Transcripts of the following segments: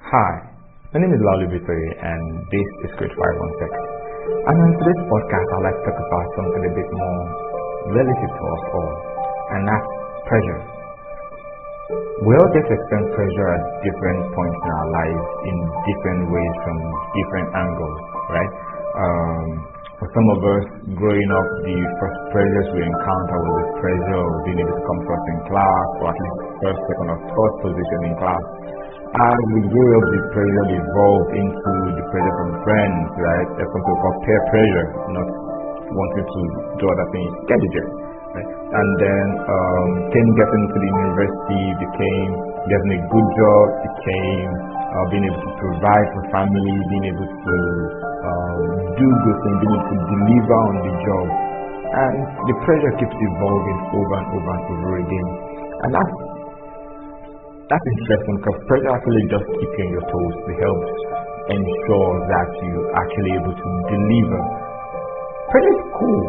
Hi, my name is Lalu Bittori and this is Grade 516. And on today's podcast, I'd like to talk about something a bit more relative to us all, and that's pressure. We all get to experience pressure at different points in our lives in different ways from different angles, right? For some of us, growing up, the first pressures we encounter was the pressure of being able to come first in class, or at least first, second, or third position in class. As we grew up, the pressure evolved into the pressure from friends, right? There's something we call peer pressure, not wanting to do other things, get the job, right? And then getting to the university became getting a good job, became being able to provide for family, being able to do good things, being able to deliver on the job. And the pressure keeps evolving over and over and over again. And that's interesting because pressure actually just keeps you on your toes to help ensure that you're actually able to deliver. Pressure is cool,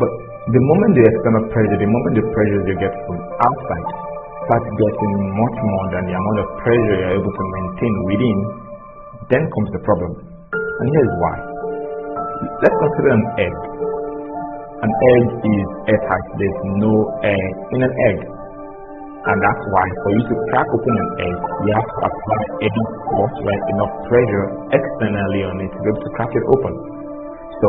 but the moment the external pressure, the moment the pressures you get from outside starts getting much more than the amount of pressure you're able to maintain within, then comes the problem. And here's why. Let's consider an egg. An egg is airtight. There's no air in an egg. And that's why for you to crack open an egg, you have to apply enough force, right, enough pressure externally on it to be able to crack it open. So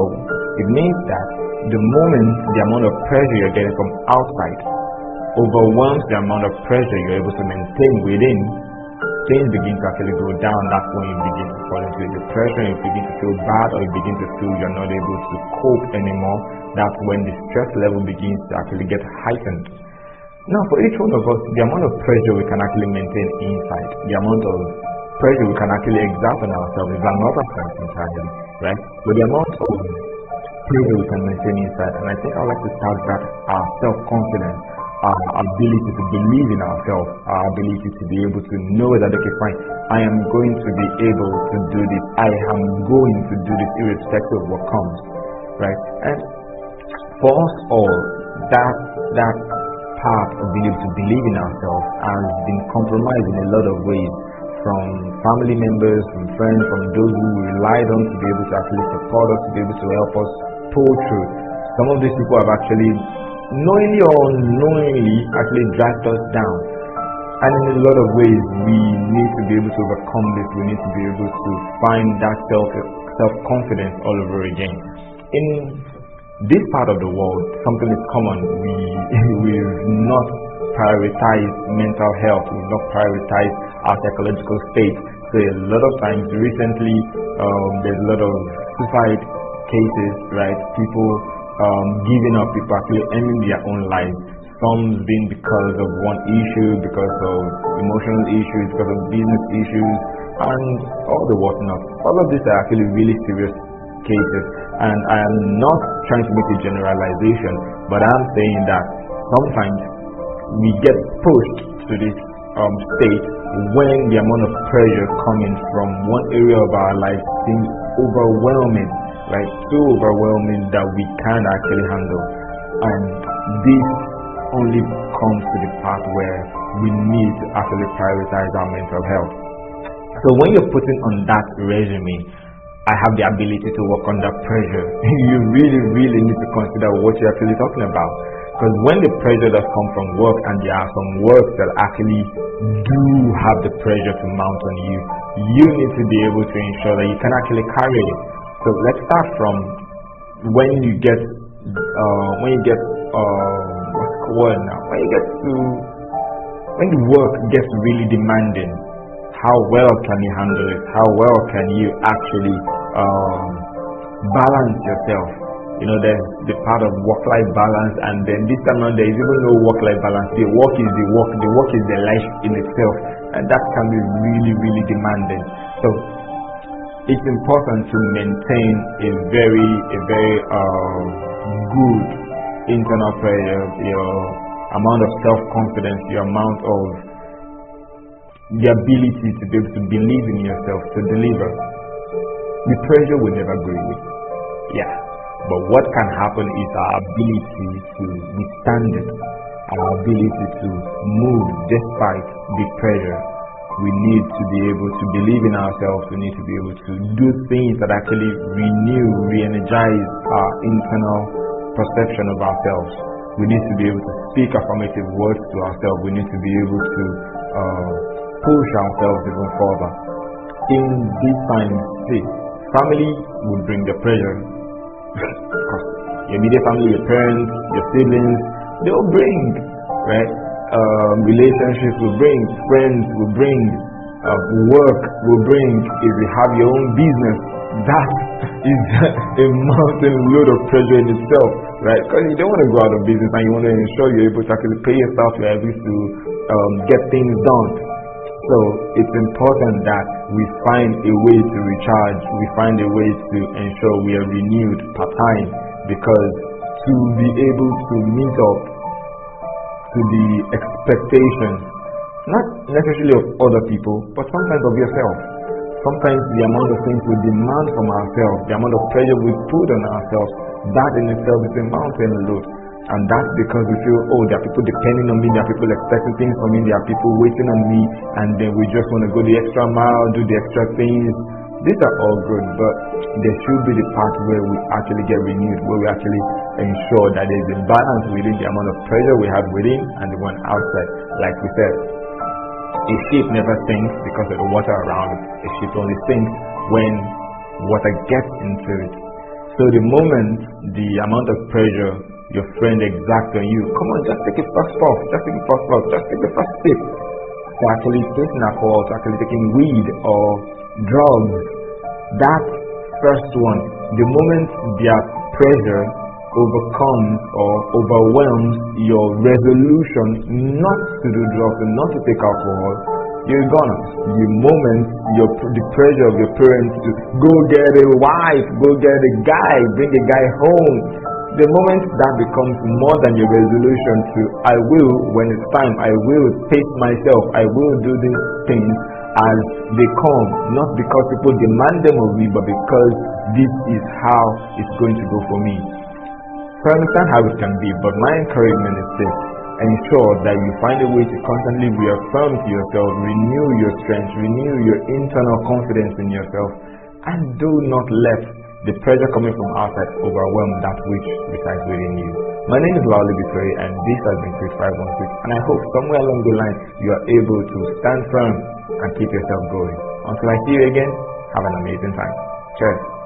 it means that the moment the amount of pressure you're getting from outside overwhelms the amount of pressure you're able to maintain within, things begin to actually go down. That's when you begin to fall into depression, you begin to feel bad, or you begin to feel you're not able to cope anymore. That's when the stress level begins to actually get heightened. Now, for each one of us, the amount of pressure we can actually maintain inside, the amount of pressure we can actually exert on ourselves is another point entirely, right? But the amount of pressure we can maintain inside, and I think I'd like to start that our self-confidence, our ability to believe in ourselves, our ability to be able to know that, okay, fine, I am going to be able to do this, I am going to do this irrespective of what comes, right? And for us all, that part of being able to believe in ourselves has been compromised in a lot of ways, from family members, from friends, from those who we relied on to be able to actually support us, to be able to help us pull through. Some of these people have actually, knowingly or unknowingly, actually dragged us down. And in a lot of ways, we need to be able to overcome this. We need to be able to find that self-confidence all over again. In this part of the world, something is common. We've not prioritized mental health. We've not prioritized our psychological state. So a lot of times, recently, there's a lot of suicide cases, right? People giving up, people actually ending their own lives. Some being because of one issue, because of emotional issues, because of business issues, and all the whatnot. All of these are actually really serious cases, and I am not trying to make a generalization, but I'm saying that sometimes we get pushed to this state when the amount of pressure coming from one area of our life seems overwhelming, right? So overwhelming that we can't actually handle. And this only comes to the part where we need to actually prioritize our mental health. So when you're putting on that resume, I have the ability to work under pressure, you really need to consider what you're actually talking about. Because when the pressure does come from work, and there are some works that actually do have the pressure to mount on you, you need to be able to ensure that you can actually carry it. So let's start from when the work gets really demanding. How well can you handle it? How well can you actually balance yourself? You know, there's the part of work-life balance, and then this time around there is even no work-life balance. The work is the work. The work is the life in itself, and that can be really demanding. So it's important to maintain a very good internal pressure, your amount of self-confidence, your amount of the ability to be able to believe in yourself to deliver. The pressure will never go away. Yeah. But what can happen is our ability to withstand it, our ability to move despite the pressure. we need to be able to believe in ourselves. We need to be able to do things that actually renew, re-energize our internal perception of ourselves. We need to be able to speak affirmative words to ourselves. We need to be able to push ourselves even further. In these times, see, family will bring the pressure. Your immediate family, your parents, your siblings, they will bring, right? Relationships will bring, friends will bring, work will bring. If you have your own business, that is a mountain load of pressure in itself, right? Because you don't want to go out of business and you want to ensure you're able to actually pay yourself, you're able to get things done. So it's important that we find a way to recharge, we find a way to ensure we are renewed per time, because to be able to meet up to the expectations, not necessarily of other people, but sometimes of yourself. Sometimes the amount of things we demand from ourselves, the amount of pressure we put on ourselves, that in itself is a mountain load. And that's because we feel, oh, there are people depending on me, there are people expecting things from me, there are people waiting on me, and then we just want to go the extra mile, do the extra things. These are all good, but there should be the part where we actually get renewed, where we actually ensure that there is a balance within the amount of pressure we have within and the one outside. Like we said, a ship never sinks because of the water around it. A ship only sinks when water gets into it. So the moment the amount of pressure your friend exacts on you, come on, just take a first puff, just take a first puff, just take the first sip. To actually taking alcohol, to actually taking weed or drugs, that first one, the moment their pressure overcomes or overwhelms your resolution not to do drugs and not to take alcohol, you're gone. The moment the pressure of your parents to go get a wife, go get a guy, bring a guy home, the moment that becomes more than your resolution to, I will, when it's time, I will pace myself, I will do these things as they come, not because people demand them of me, but because this is how it's going to go for me. So I understand how it can be, but my encouragement is this: ensure that you find a way to constantly reaffirm to yourself, renew your strength, renew your internal confidence in yourself, and do not let the pressure coming from outside overwhelm that which resides within you. My name is Lauli Bittori, and this has been Quick 516, and I hope somewhere along the line you are able to stand firm and keep yourself going. Until I see you again, have an amazing time. Cheers.